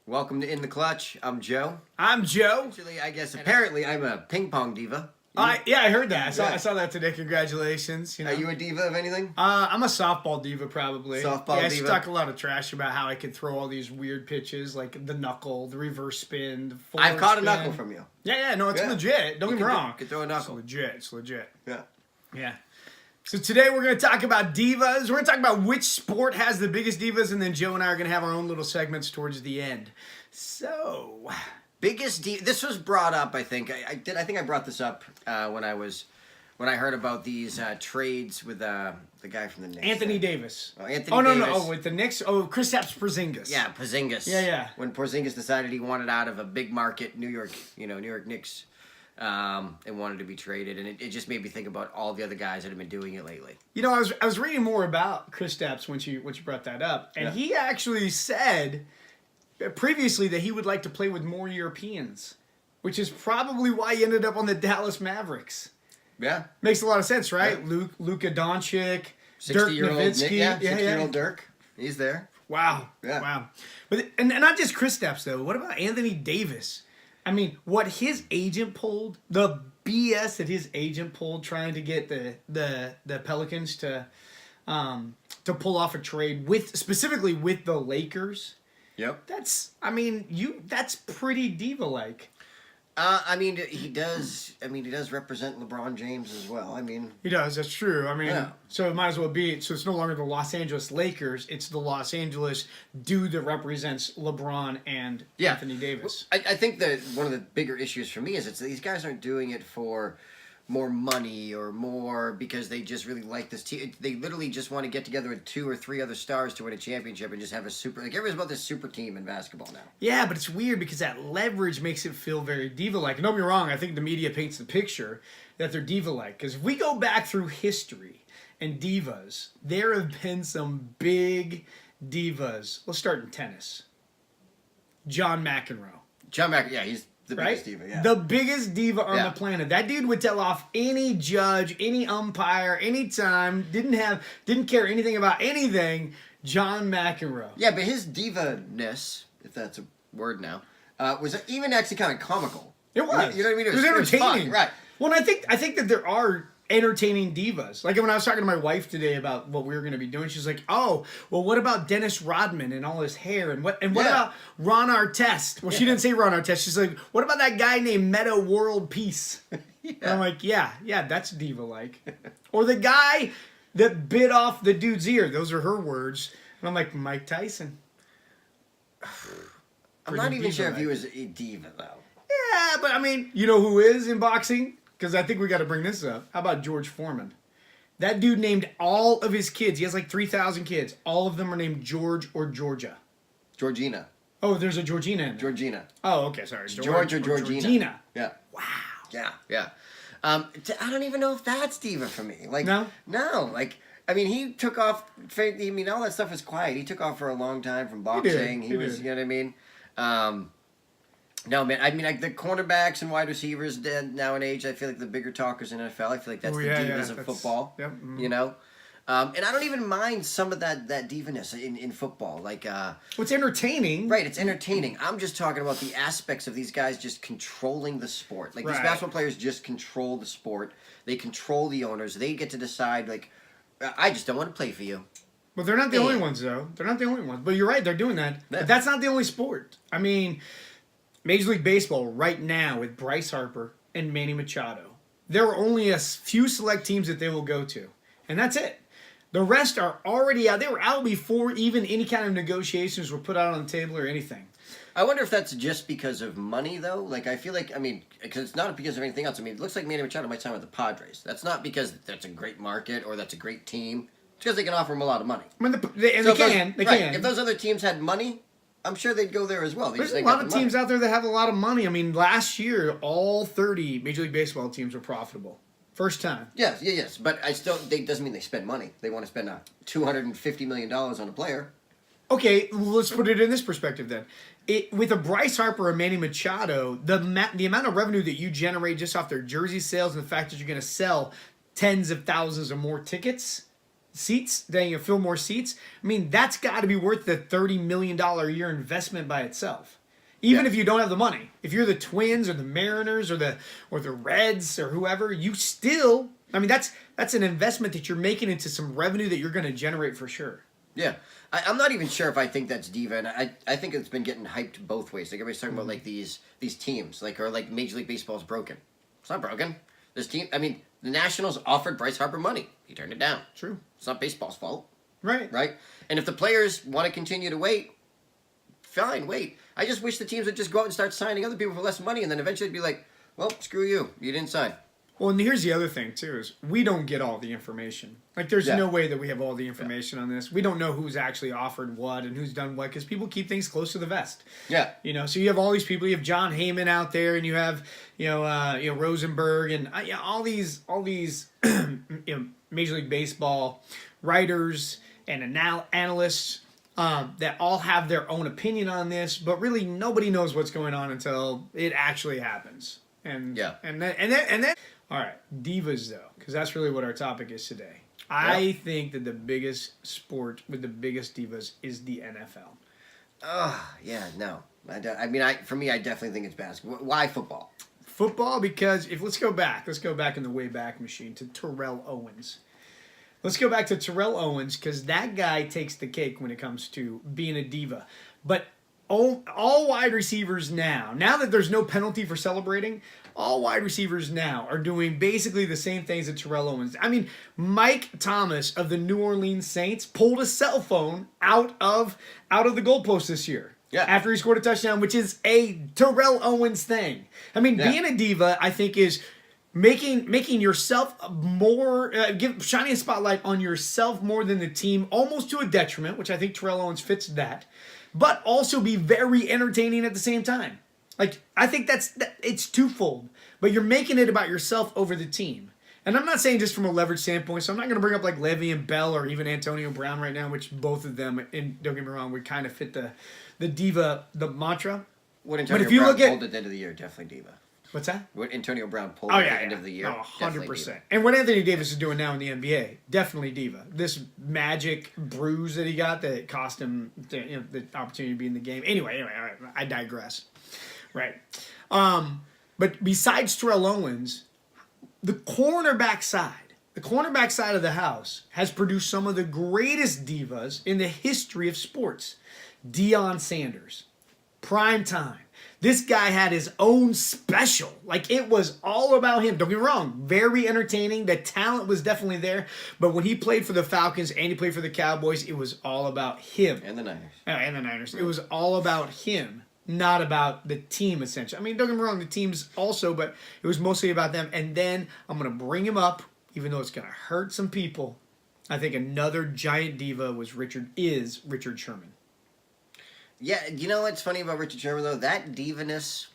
Welcome to In the Clutch. I'm Joe. I'm Joe. Actually, I guess apparently I'm a ping pong diva. I heard that. I Yeah. saw that today. Congratulations. Are you a diva of anything? I'm a softball diva, probably. Softball I diva? talk a lot of trash about how I could throw all these weird pitches, like the knuckle, the reverse spin, the forward I've caught a spin. knuckle from you. Yeah, no, it's Yeah. legit. Don't get me wrong. You can throw a It's knuckle. legit. It's legit. Yeah. Yeah. So today we're going to talk about divas. We're going to talk about which sport has the biggest divas, and then Joe and I are going to have our own little segments towards the end. So, Biggest diva. This was brought up. I think I did. I think I brought this up when I heard about these trades with the guy from the Knicks. Anthony Davis. Oh, Anthony Oh, no, Davis. no. Oh, with the Knicks. Oh, Kristaps Porzingis. Yeah, Porzingis. Yeah. When Porzingis decided he wanted out of a big market, New York Knicks, and wanted to be traded, and it just made me think about all the other guys that have been doing it lately. You know, I was reading more about Kristaps when you brought that up, and he actually said previously that he would like to play with more Europeans, which is probably why he ended up on the Dallas Mavericks. Yeah. Makes a lot of sense, right? Yeah. Luka Doncic, Dirk 60-year-old Nowitzki. Nick, 60-year-old Dirk. He's there. Wow. Yeah. Wow. But and not just Kristaps though. What about Anthony Davis? I mean, what his agent pulled, the BS that his agent pulled trying to get the Pelicans to pull off a trade specifically with the Lakers. Yep. That's pretty diva-like. He does represent LeBron James as well. He does. That's true. Yeah. So it might as well be. So it's no longer the Los Angeles Lakers. It's the Los Angeles dude that represents LeBron and Anthony Davis. I think that one of the bigger issues for me is these guys aren't doing it for more money or more because they just really like this team. They literally just want to get together with 2 or 3 other stars to win a championship and just have a super. Like everybody's about this super team in basketball now. Yeah, but it's weird because that leverage makes it feel very diva-like. Don't get me wrong. I think the media paints the picture that they're diva-like. Because if we go back through history and divas, there have been some big divas. Let's start in tennis. John McEnroe. Yeah, he's the biggest diva. Yeah, The biggest diva on the planet. That dude would tell off any judge, any umpire, anytime. Didn't care anything about anything. John McEnroe. Yeah, but his diva-ness, if that's a word now, was even actually kind of comical. It was. You know what I mean? It was entertaining. Fun, right. Well, and I think that there are entertaining divas. Like when I was talking to my wife today about what we were going to be doing, she's like, "Oh, well, what about Dennis Rodman and all his hair, and what about Ron Artest?" Well, she didn't say Ron Artest. She's like, "What about that guy named Meta World Peace?" And I'm like, "Yeah, that's diva-like." Or the guy that bit off the dude's ear. Those are her words. And I'm like, Mike Tyson. I'm not even sure if he was a diva though. Yeah, but you know who is in boxing? Because I think we got to bring this up. How about George Foreman? That dude named all of his kids. He has like 3,000 kids. All of them are named George or Georgia. Georgina. Oh, there's a Georgina in there. Georgina. Oh, okay, sorry. George or Georgina. Georgina. Yeah. Wow. Yeah. I don't even know if that's diva for me. Like, No? No. Like, he took off. All that stuff was quiet. He took off for a long time from boxing. He was, did. you know what I mean? No, man. Like the cornerbacks and wide receivers now in age, I feel like the bigger talkers in NFL. I feel like that's the divas of football. Yep. Mm-hmm. You know? And I don't even mind some of that divaness in football. Like, What's entertaining? right, it's entertaining. I'm just talking about the aspects of these guys just controlling the sport. Like, these basketball players just control the sport. They control the owners. They get to decide, like, I just don't want to play for you. Well, they're not the only ones, though. They're not the only ones. But you're right, they're doing that. Yeah. But that's not the only sport. Major League Baseball right now with Bryce Harper and Manny Machado, there are only a few select teams that they will go to. And that's it. The rest are already out. They were out before even any kind of negotiations were put out on the table or anything. I wonder if that's just because of money, though. Like, I feel like, because it's not because of anything else. It looks like Manny Machado might sign with the Padres. That's not because that's a great market or that's a great team. It's because they can offer him a lot of money. They can. If those other teams had money, I'm sure they'd go there as well. There's a lot of teams out there that have a lot of money. Last year, all 30 Major League Baseball teams were profitable. First time. Yes. But doesn't mean they spend money. They want to spend $250 million on a player. Okay, let's put it in this perspective then. With a Bryce Harper or Manny Machado, the amount of revenue that you generate just off their jersey sales and the fact that you're going to sell tens of thousands or more tickets, seats, then you fill more seats. I mean, that's got to be worth the $30 million a year investment by itself. Even if you don't have the money. If you're the Twins or the Mariners or the Reds or whoever, you still, I mean, that's an investment that you're making into some revenue that you're going to generate for sure. Yeah. I'm not even sure if I think that's diva, and I think it's been getting hyped both ways. Like everybody's talking about like these teams, like or like Major League Baseball's broken. It's not broken. This team, I mean, the Nationals offered Bryce Harper money. He turned it down. True. It's not baseball's fault. Right. Right? And if the players want to continue to wait, fine, wait. I just wish the teams would just go out and start signing other people for less money, and then eventually be like, well, screw you. You didn't sign. Well, and here's the other thing, too, is we don't get all the information. Like, there's no way that we have all the information on this. We don't know who's actually offered what and who's done what, because people keep things close to the vest. Yeah. You know, so you have all these people. You have John Heyman out there, and you have, Rosenberg, and all these Major League Baseball writers and analysts that all have their own opinion on this, but really nobody knows what's going on until it actually happens. And then all right, divas though, because that's really what our topic is today. I think that the biggest sport with the biggest divas is the NFL. No. For me, I definitely think it's basketball. Why football? Football, because let's go back in the Wayback Machine to Terrell Owens. Let's go back to Terrell Owens, because that guy takes the cake when it comes to being a diva. But all wide receivers now that there's no penalty for celebrating, all wide receivers now are doing basically the same things that Terrell Owens. I mean, Mike Thomas of the New Orleans Saints pulled a cell phone out of the goalpost this year. Yeah. After he scored a touchdown, which is a Terrell Owens thing. I mean, being a diva, I think, is making yourself more, shining a spotlight on yourself more than the team, almost to a detriment, which I think Terrell Owens fits that, but also be very entertaining at the same time. Like, I think it's twofold, but you're making it about yourself over the team. And I'm not saying just from a leverage standpoint, so I'm not going to bring up like Le'Veon Bell or even Antonio Brown right now, which both of them, and don't get me wrong, would kind of fit the diva, the mantra. What Antonio Brown pulled at the end of the year, definitely diva. What's that? What Antonio Brown pulled at the end of the year, 100%. And what Anthony Davis is doing now in the NBA, definitely diva. This magic bruise that he got that cost him the opportunity to be in the game. Anyway, all right, I digress. Right. But besides Terrell Owens, the cornerback side of the house has produced some of the greatest divas in the history of sports. Deion Sanders. Prime time. This guy had his own special. Like, it was all about him. Don't get me wrong. Very entertaining. The talent was definitely there. But when he played for the Falcons and he played for the Cowboys, it was all about him. And the Niners. And the Niners. It was all about him, not about the team, essentially. I mean, don't get me wrong. The teams also, but it was mostly about them. And then I'm going to bring him up, even though it's going to hurt some people. I think another giant diva Richard Sherman. Yeah, you know what's funny about Richard Sherman, though? That divaness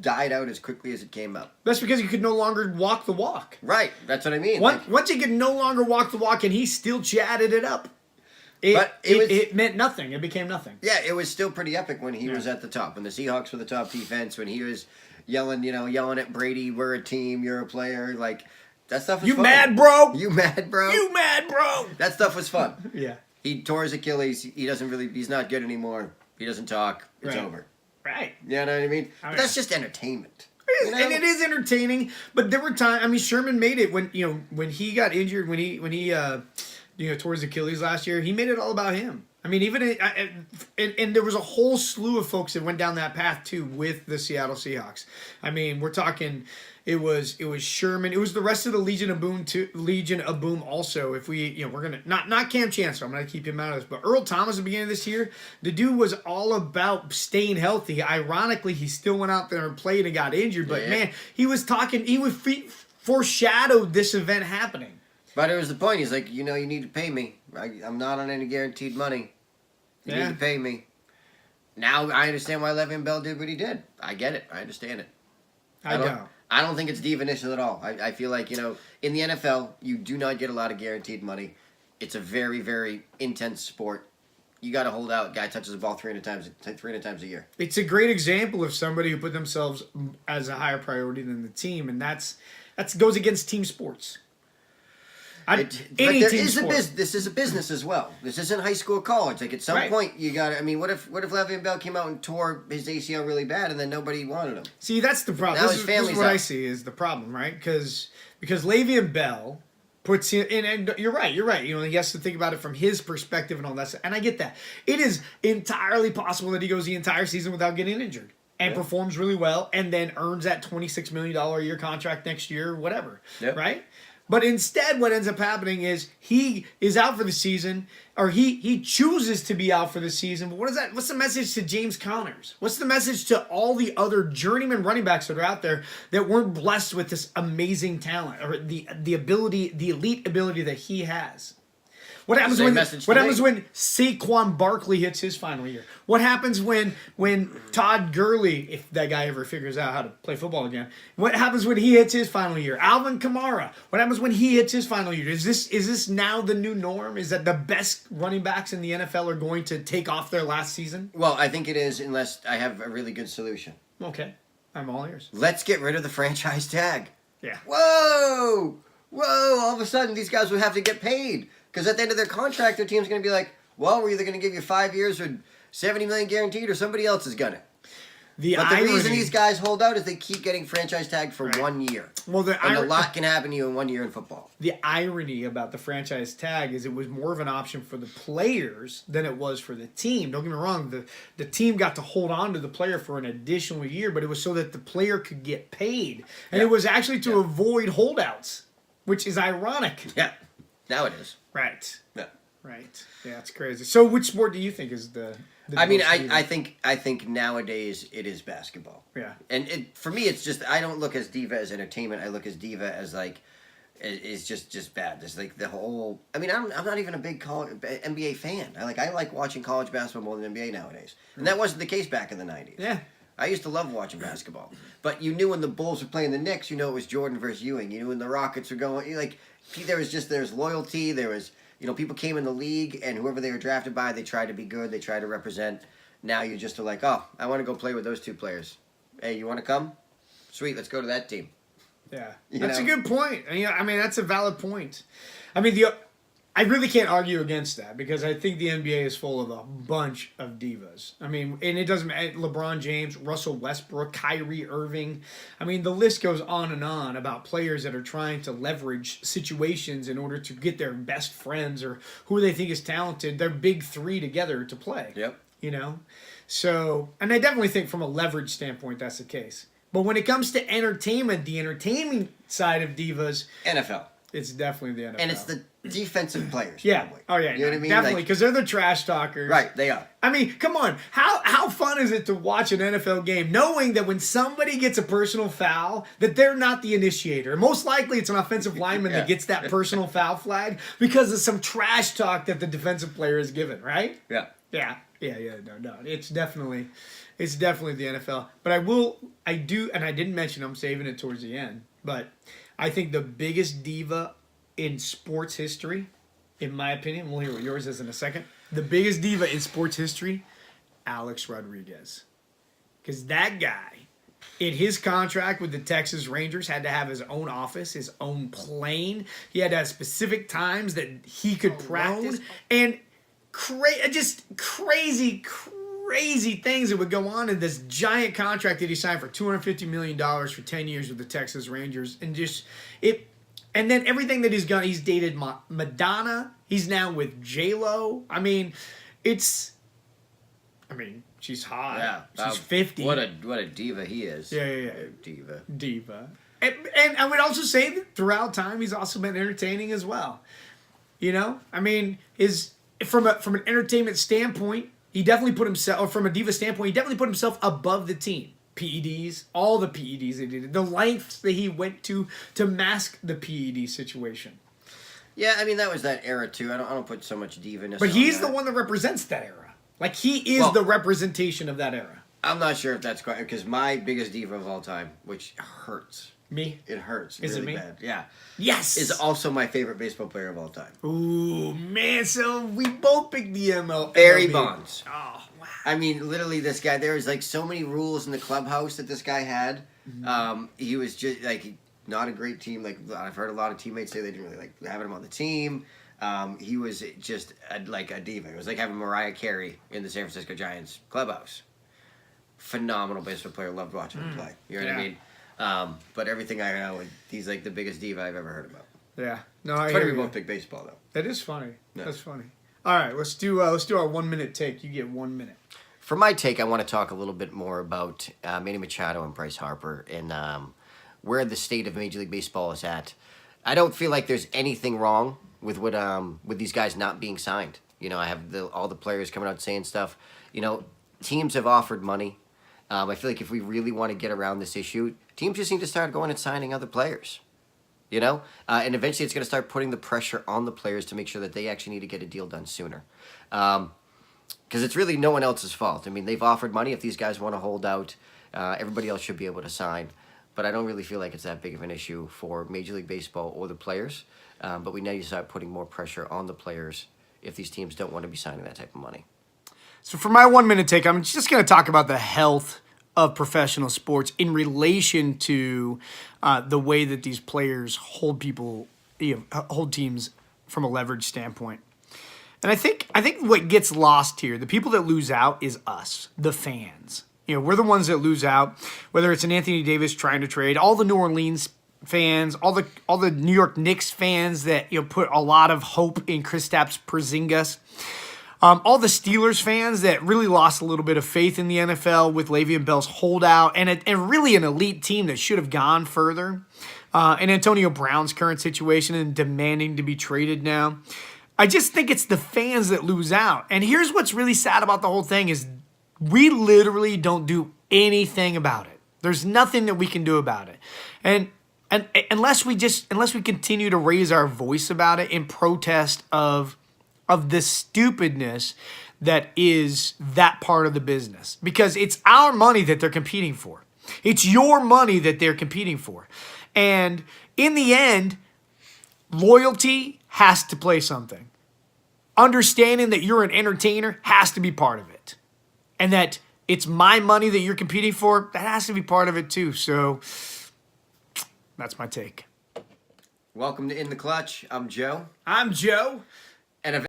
died out as quickly as it came up. That's because he could no longer walk the walk. Right, that's what I mean. Once he could no longer walk the walk, and he still chatted it up, it meant nothing. It became nothing. Yeah, it was still pretty epic when he was at the top. When the Seahawks were the top defense, when he was yelling at Brady, we're a team, you're a player, like, that stuff was fun. You mad, bro? You mad, bro? You mad, bro? That stuff was fun. Yeah. He tore his Achilles. He's not good anymore. He doesn't talk. It's over. Right. You know what I mean? But that's just entertainment. And it is entertaining, but there were times. I mean, Sherman made it when he got injured, when he tore his Achilles last year. He made it all about him. I mean, even and there was a whole slew of folks that went down that path too with the Seattle Seahawks. I mean, we're talking. It was Sherman. It was the rest of the Legion of Boom too. Legion of Boom also. If we're gonna not Cam Chancellor, I'm gonna keep him out of this. But Earl Thomas at the beginning of this year, the dude was all about staying healthy. Ironically, he still went out there and played and got injured. But man, he was talking. He was foreshadowed this event happening. But it was the point. He's like, you need to pay me. I'm not on any guaranteed money. You need to pay me. Now I understand why Le'Veon Bell did what he did. I get it. I understand it. I don't think it's diva-ish at all. I feel like, in the NFL, you do not get a lot of guaranteed money. It's a very, very intense sport. You got to hold out. Guy touches the ball 300 times a year. It's a great example of somebody who put themselves as a higher priority than the team, and that goes against team sports. But there is a business. This is a business as well. This isn't high school or college. Like at some point, you got. I mean, what if Le'Veon Bell came out and tore his ACL really bad, and then nobody wanted him? See, that's the problem. This is what I see is the problem, right? Because Le'Veon Bell puts in, and you're right. You know, he has to think about it from his perspective and all that stuff. And I get that. It is entirely possible that he goes the entire season without getting injured and performs really well, and then earns that $26 million a year contract next year, or whatever, right? But instead, what ends up happening is he is out for the season, or he chooses to be out for the season. But what is that? What's the message to James Connors? What's the message to all the other journeyman running backs that are out there that weren't blessed with this amazing talent or the ability, the elite ability that he has? What happens when Saquon Barkley hits his final year? What happens when Todd Gurley, if that guy ever figures out how to play football again, what happens when he hits his final year? Alvin Kamara, what happens when he hits his final year? Is this now the new norm? Is that the best running backs in the NFL are going to take off their last season? Well, I think it is, unless I have a really good solution. Okay, I'm all ears. Let's get rid of the franchise tag. Yeah. Whoa! All of a sudden, these guys would have to get paid. Because at the end of their contract, their team's going to be like, well, we're either going to give you 5 years or $70 million guaranteed, or somebody else is going to. But the reason these guys hold out is they keep getting franchise tagged for 1 year. Well, and a lot can happen to you in 1 year in football. The irony about the franchise tag is it was more of an option for the players than it was for the team. Don't get me wrong, the team got to hold on to the player for an additional year, but it was so that the player could get paid. And it was actually to avoid holdouts, which is ironic. Yeah, now it is. Right. Yeah. Right. Yeah, it's crazy. So, which sport do you think is the I mean, I think nowadays it is basketball. Yeah. And for me, it's just I don't look as diva as entertainment. I look as diva as like is just bad. Just like the whole. I mean, I'm not even a big NBA fan. I like watching college basketball more than NBA nowadays, and that wasn't the case back in the '90s. Yeah. I used to love watching basketball, but you knew when the Bulls were playing the Knicks, you know it was Jordan versus Ewing. You knew when the Rockets were going, there's loyalty. There was, people came in the league, and whoever they were drafted by, they tried to be good. They tried to represent. Now you just are like, oh, I want to go play with those two players. Hey, you want to come? Sweet, let's go to that team. Yeah, that's a good point. I mean, that's a valid point. I mean, I really can't argue against that because I think the NBA is full of a bunch of divas. I mean, and it doesn't matter. LeBron James, Russell Westbrook, Kyrie Irving. I mean, the list goes on and on about players that are trying to leverage situations in order to get their best friends or who they think is talented, their big three together to play. Yep. So, and I definitely think from a leverage standpoint that's the case. But when it comes to entertainment, the entertainment side of divas, NFL. It's definitely the NFL. And it's the defensive players. Yeah. Probably. Oh, yeah. You know what I mean? Definitely, because they're the trash talkers. Right, they are. I mean, come on. How fun is it to watch an NFL game knowing that when somebody gets a personal foul, that they're not the initiator? Most likely it's an offensive lineman that gets that personal foul flag because of some trash talk that the defensive player is given, right? Yeah. Yeah. No. It's definitely the NFL. But I do, and I didn't mention, I'm saving it towards the end, but I think the biggest diva in sports history, in my opinion, we'll hear what yours is in a second. The biggest diva in sports history, Alex Rodriguez. Because that guy, in his contract with the Texas Rangers, had to have his own office, his own plane. He had to have specific times that he could practice. And just crazy things that would go on in this giant contract that he signed for $250 million for 10 years with the Texas Rangers. And and then everything that he's done, he's dated Madonna. He's now with J-Lo. I mean, she's hot. Yeah. She's 50. What a diva he is. Yeah. Diva. And I would also say that throughout time, he's also been entertaining as well. I mean, from an entertainment standpoint, he definitely put himself, or from a diva standpoint, he definitely put himself above the team. PEDs, all the PEDs he did, the lengths that he went to mask the PED situation. Yeah, I mean that was that era too. I don't put so much diva-ness. But he's the one that represents that era. Like he is the representation of that era. I'm not sure if that's quite because my biggest diva of all time, which hurts. Me? It hurts. Is really it me? Bad. Yeah. Yes. Is also my favorite baseball player of all time. Ooh, man! So we both picked the ML. Barry Bonds. Oh wow. I mean, literally, this guy. There was like so many rules in the clubhouse that this guy had. Mm-hmm. He was just like not a great team. Like I've heard a lot of teammates say they didn't really like having him on the team. He was just like a diva. It was like having Mariah Carey in the San Francisco Giants clubhouse. Phenomenal baseball player. Loved watching him play. You know what I mean? But everything I know, he's like the biggest diva I've ever heard about. Yeah. No, I It's hear funny we you. both pick baseball though. That is funny. Yeah. That's funny. All right, let's do our 1 minute take. You get 1 minute. For my take, I want to talk a little bit more about Manny Machado and Bryce Harper and where the state of Major League Baseball is at. I don't feel like there's anything wrong with what with these guys not being signed. You know, I have all the players coming out saying stuff. You know, teams have offered money. I feel like if we really want to get around this issue, teams just need to start going and signing other players. You know? And eventually it's going to start putting the pressure on the players to make sure that they actually need to get a deal done sooner. Because it's really no one else's fault. I mean, they've offered money. If these guys want to hold out, everybody else should be able to sign. But I don't really feel like it's that big of an issue for Major League Baseball or the players. But we need to start putting more pressure on the players if these teams don't want to be signing that type of money. So for my 1 minute take, I'm just going to talk about the health of professional sports in relation to the way that these players hold people, hold teams from a leverage standpoint. And I think what gets lost here, the people that lose out is us, the fans. You know, we're the ones that lose out, whether it's an Anthony Davis trying to trade, all the New Orleans fans, all the New York Knicks fans that put a lot of hope in Kristaps Porzingis. All the Steelers fans that really lost a little bit of faith in the NFL with Le'Veon Bell's holdout, and really an elite team that should have gone further. And Antonio Brown's current situation and demanding to be traded now. I just think it's the fans that lose out. And here's what's really sad about the whole thing is we literally don't do anything about it. There's nothing that we can do about it. And unless we continue to raise our voice about it in protest of the stupidness that is that part of the business. Because it's our money that they're competing for. It's your money that they're competing for. And in the end, loyalty has to play something. Understanding that you're an entertainer has to be part of it. And that it's my money that you're competing for, that has to be part of it too. So that's my take. Welcome to In the Clutch. I'm Joe. I'm Joe. And